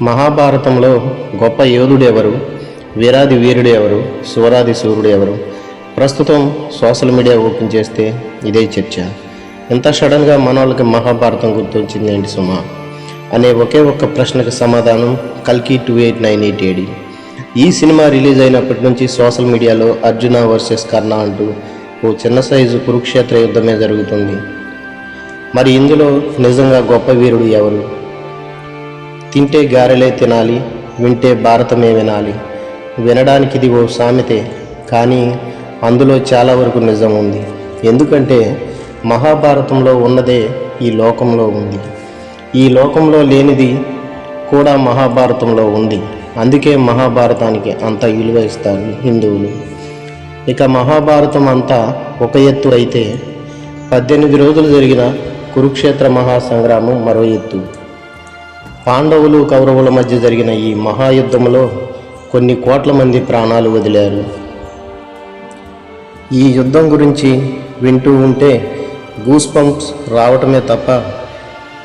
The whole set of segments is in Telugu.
మహాభారతంలో గొప్ప యోధుడు ఎవరు, వీరాది వీరుడు ఎవరు, శూరాది శూరుడు ఎవరు? ప్రస్తుతం సోషల్ మీడియా ఓపెన్ చేస్తే ఇదే చర్చ. ఇంత సడన్గా మనోళ్ళకి మహాభారతం గుర్తొచ్చింది ఏంటి సుమా అనే ఒకే ఒక్క ప్రశ్నకు సమాధానం కల్కి 2898 AD. ఈ సినిమా రిలీజ్ అయినప్పటి నుంచి సోషల్ మీడియాలో అర్జున వర్సెస్ కర్ణ అంటూ ఓ చిన్న సైజు కురుక్షేత్ర యుద్ధమే జరుగుతుంది. మరి ఇందులో నిజంగా గొప్ప వీరుడు ఎవరు? తింటే గారెలే తినాలి, వింటే భారతమే వినాలి. వినడానికి ఇది ఓ సామెతే, కానీ అందులో చాలా వరకు నిజం ఉంది. ఎందుకంటే మహాభారతంలో ఉన్నదే ఈ లోకంలో ఉంది. ఈ లోకంలో లేనిది కూడా మహాభారతంలో ఉంది. అందుకే మహాభారతానికి అంత విలువ ఇస్తారు హిందువులు. ఇక మహాభారతం అంతా ఒక ఎత్తు అయితే 18 రోజులు జరిగిన కురుక్షేత్ర మహాసంగ్రామం మరో ఎత్తు. పాండవులు కౌరవుల మధ్య జరిగిన ఈ మహాయుద్ధంలో కొన్ని కోట్ల మంది ప్రాణాలు వదిలారు. ఈ యుద్ధం గురించి వింటూ ఉంటే గూస్ బంప్స్ రావటమే తప్ప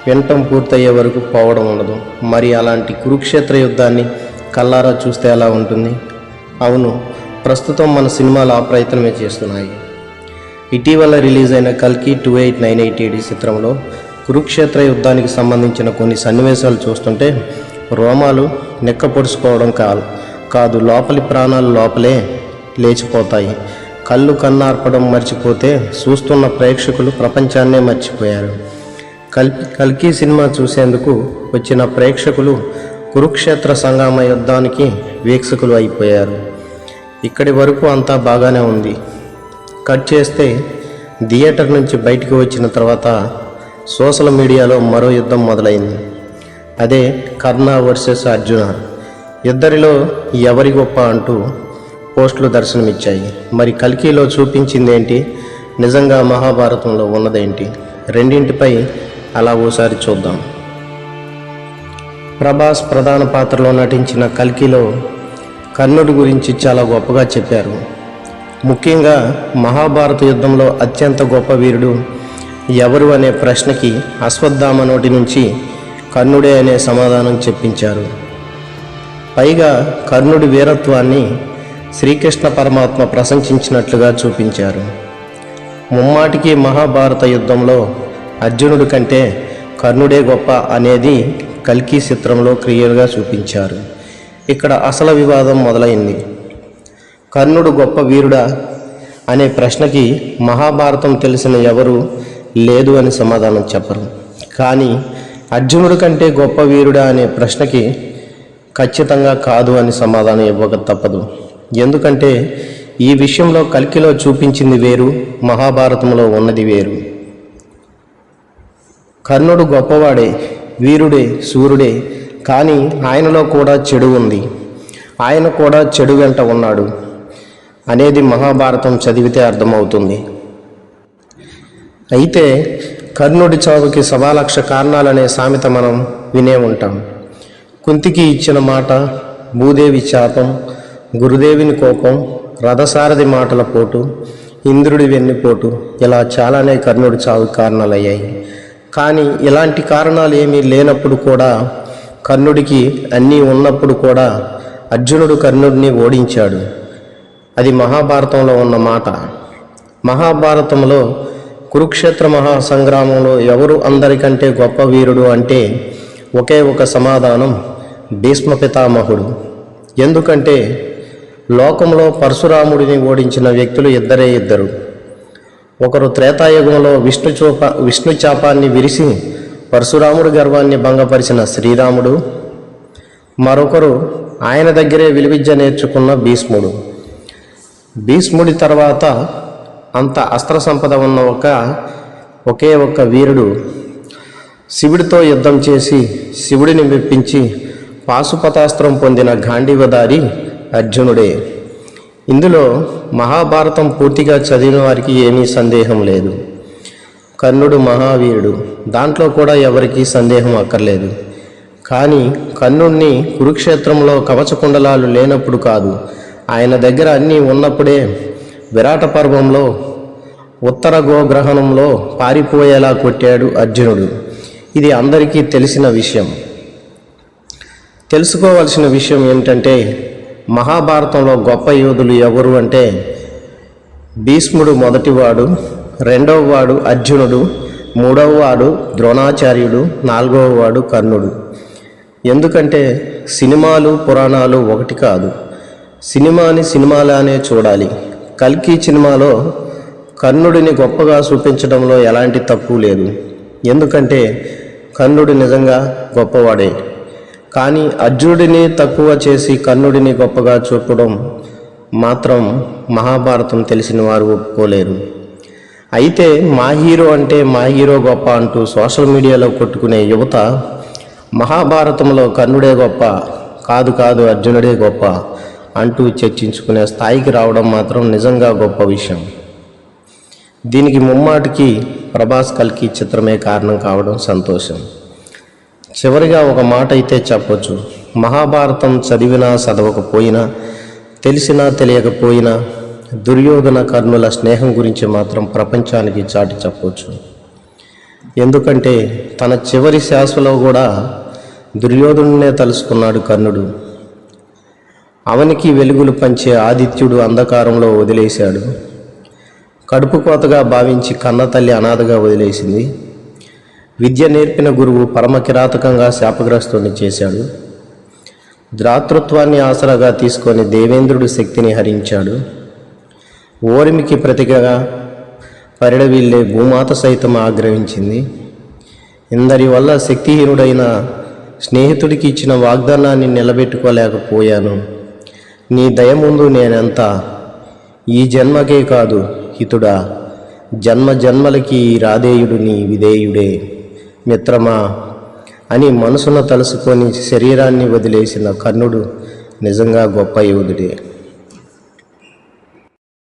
వినటం పూర్తయ్యే వరకు పోవడం ఉండదు. మరి అలాంటి కురుక్షేత్ర యుద్ధాన్ని కల్లారా చూస్తే ఎలా ఉంటుంది? అవును, ప్రస్తుతం మన సినిమాలు ఆ ప్రయత్నమే చేస్తున్నాయి. ఇటీవల రిలీజ్ అయిన కల్కి 2898 AD చిత్రంలో కురుక్షేత్ర యుద్ధానికి సంబంధించిన కొన్ని సన్నివేశాలు చూస్తుంటే రోమాలు నిక్కపొడుచుకోవడం కాదు, లోపలి ప్రాణాలు లోపలే లేచిపోతాయి. కళ్ళు కన్నార్పడం మర్చిపోతే చూస్తున్న ప్రేక్షకులు ప్రపంచాన్నే మర్చిపోయారు. కల్కి సినిమా చూసేందుకు వచ్చిన ప్రేక్షకులు కురుక్షేత్ర సంగ్రామ యుద్ధానికి వీక్షకులు అయిపోయారు. ఇక్కడి వరకు అంతా బాగానే ఉంది. కట్ చేస్తే థియేటర్ నుంచి బయటికి వచ్చిన తర్వాత సోషల్ మీడియాలో మరో యుద్ధం మొదలైంది. అదే కర్ణ వర్సెస్ అర్జున. ఇద్దరిలో ఎవరి గొప్ప అంటూ పోస్టులు దర్శనమిచ్చాయి. మరి కల్కిలో చూపించింది ఏంటి, నిజంగా మహాభారతంలో ఉన్నదేంటి? రెండింటిపై అలా ఓసారి చూద్దాం. ప్రభాస్ ప్రధాన పాత్రలో నటించిన కల్కిలో కర్ణుడి గురించి చాలా గొప్పగా చెప్పారు. ముఖ్యంగా మహాభారత యుద్ధంలో అత్యంత గొప్ప వీరుడు ఎవరు అనే ప్రశ్నకి అశ్వత్థామ నోటి నుంచి కర్ణుడే అనే సమాధానం చెప్పించారు. పైగా కర్ణుడి వీరత్వాన్ని శ్రీకృష్ణ పరమాత్మ ప్రశంసించినట్లుగా చూపించారు. ముమ్మాటికి మహాభారత యుద్ధంలో అర్జునుడి కంటే కర్ణుడే గొప్ప అనేది కల్కి చిత్రంలో క్లియర్గా చూపించారు. ఇక్కడ అసలు వివాదం మొదలైంది. కర్ణుడు గొప్ప వీరుడా అనే ప్రశ్నకి మహాభారతం తెలిసిన ఎవరు లేదు అని సమాధానం చెప్పరు. కానీ అర్జునుడి కంటే గొప్ప వీరుడా అనే ప్రశ్నకి ఖచ్చితంగా కాదు అని సమాధానం ఇవ్వక తప్పదు. ఎందుకంటే ఈ విషయంలో కల్కిలో చూపించింది వేరు, మహాభారతంలో ఉన్నది వేరు. కర్ణుడు గొప్పవాడే, వీరుడే, శూరుడే, కానీ ఆయనలో కూడా చెడు ఉంది. ఆయన కూడా చెడు వెంట ఉన్నాడు అనేది మహాభారతం చదివితే అర్థమవుతుంది. అయితే కర్ణుడి చావుకి 1,00,000 కారణాలనే సామెత మనం వినే ఉంటాం. కుంతికి ఇచ్చిన మాట, భూదేవి శాపం, గురుదేవిని కోపం, రథసారథి మాటల పోటు, ఇంద్రుడి వెన్నుపోటు, ఇలా చాలానే కర్ణుడి చావుకి కారణాలయ్యాయి. కానీ ఇలాంటి కారణాలు ఏమీ లేనప్పుడు కూడా, కర్ణుడికి అన్నీ ఉన్నప్పుడు కూడా అర్జునుడు కర్ణుడిని ఓడించాడు. అది మహాభారతంలో ఉన్న మాట. మహాభారతంలో కురుక్షేత్ర మహాసంగ్రామంలో ఎవరు అందరికంటే గొప్ప వీరుడు అంటే ఒకే ఒక సమాధానం, భీష్మ పితామహుడు. ఎందుకంటే లోకంలో పరశురాముడిని ఓడించిన వ్యక్తులు ఇద్దరు. ఒకరు త్రేతాయుగంలో విష్ణు చాపాన్ని విరిసి పరశురాముడి గర్వాన్ని భంగపరిచిన శ్రీరాముడు, మరొకరు ఆయన దగ్గరే విలువిద్య నేర్చుకున్న భీష్ముడు. భీష్ముడి తర్వాత అంత అస్త్ర సంపద ఉన్న ఒకే ఒక్క వీరుడు శివుడితో యుద్ధం చేసి శివుడిని మెప్పించి పాశుపతాస్త్రం పొందిన గాంధీవధారి అర్జునుడే. ఇందులో మహాభారతం పూర్తిగా చదివిన వారికి ఏమీ సందేహం లేదు. కర్ణుడు మహావీరుడు, దాంట్లో కూడా ఎవరికీ సందేహం అక్కర్లేదు. కానీ కర్ణుడిని కురుక్షేత్రంలో కవచకుండలాలు లేనప్పుడు కాదు, ఆయన దగ్గర అన్నీ ఉన్నప్పుడే విరాట పర్వంలో ఉత్తర గోగ్రహణంలో పారిపోయేలా కొట్టాడు అర్జునుడు. ఇది అందరికీ తెలిసిన విషయం. తెలుసుకోవాల్సిన విషయం ఏమిటంటే మహాభారతంలో గొప్ప యోధులు ఎవరు అంటే భీష్ముడు మొదటివాడు, రెండవ వాడు అర్జునుడు, మూడవ వాడు ద్రోణాచార్యుడు, నాలుగవ వాడు కర్ణుడు. ఎందుకంటే సినిమాలు పురాణాలు ఒకటి కాదు. సినిమాని సినిమాలానే చూడాలి. కల్కి సినిమాలో కర్ణుడిని గొప్పగా చూపించడంలో ఎలాంటి తప్పు లేదు. ఎందుకంటే కర్ణుడు నిజంగా గొప్పవాడే. కానీ అర్జునుడిని తక్కువ చేసి కర్ణుడిని గొప్పగా చూపడం మాత్రం మహాభారతం తెలిసిన వారు ఒప్పుకోలేరు. అయితే మా హీరో అంటే మా హీరో గొప్ప అంటూ సోషల్ మీడియాలో కొట్టుకునే యువత మహాభారతంలో కర్ణుడే గొప్ప, కాదు అర్జునుడే గొప్ప అంటూ చర్చించుకునే స్థాయికి రావడం మాత్రం నిజంగా గొప్ప విషయం. దీనికి ముమ్మాటికి ప్రభాస్ కల్కి చిత్రమే కారణం కావడం సంతోషం. చివరిగా ఒక మాట అయితే చెప్పొచ్చు, మహాభారతం చదివినా చదవకపోయినా, తెలిసినా తెలియకపోయినా దుర్యోధన కర్ణుల స్నేహం గురించి మాత్రం ప్రపంచానికి చాటి చెప్పొచ్చు. ఎందుకంటే తన చివరి శ్వాసలో కూడా దుర్యోధనునే తలుసుకున్నాడు కర్ణుడు. అవనికి వెలుగులు పంచే ఆదిత్యుడు అంధకారంలో వదిలేశాడు. కడుపు కోతగా భావించి కన్నతల్లి అనాథగా వదిలేసింది. విద్య నేర్పిన గురువు పరమ కిరాతకంగా శాపగ్రస్తుని చేశాడు. ద్రాతృత్వాన్ని ఆసరాగా తీసుకొని దేవేంద్రుడి శక్తిని హరించాడు. ఓరిమికి ప్రతిగా పరిడవిల్లే భూమాత సైతం ఆగ్రహించింది. ఇందరి వల్ల శక్తిహీనుడైన స్నేహితుడికి ఇచ్చిన వాగ్దానాన్ని నిలబెట్టుకోలేకపోయాను. నీ దయ ముందు నేనెంత, ఈ జన్మకే కాదు హితుడా, జన్మ జన్మలకి రాధేయుడు నీ విధేయుడే మిత్రమా అని మనసును తలుసుకొని శరీరాన్ని వదిలేసిన కర్ణుడు నిజంగా గొప్ప యోధుడే.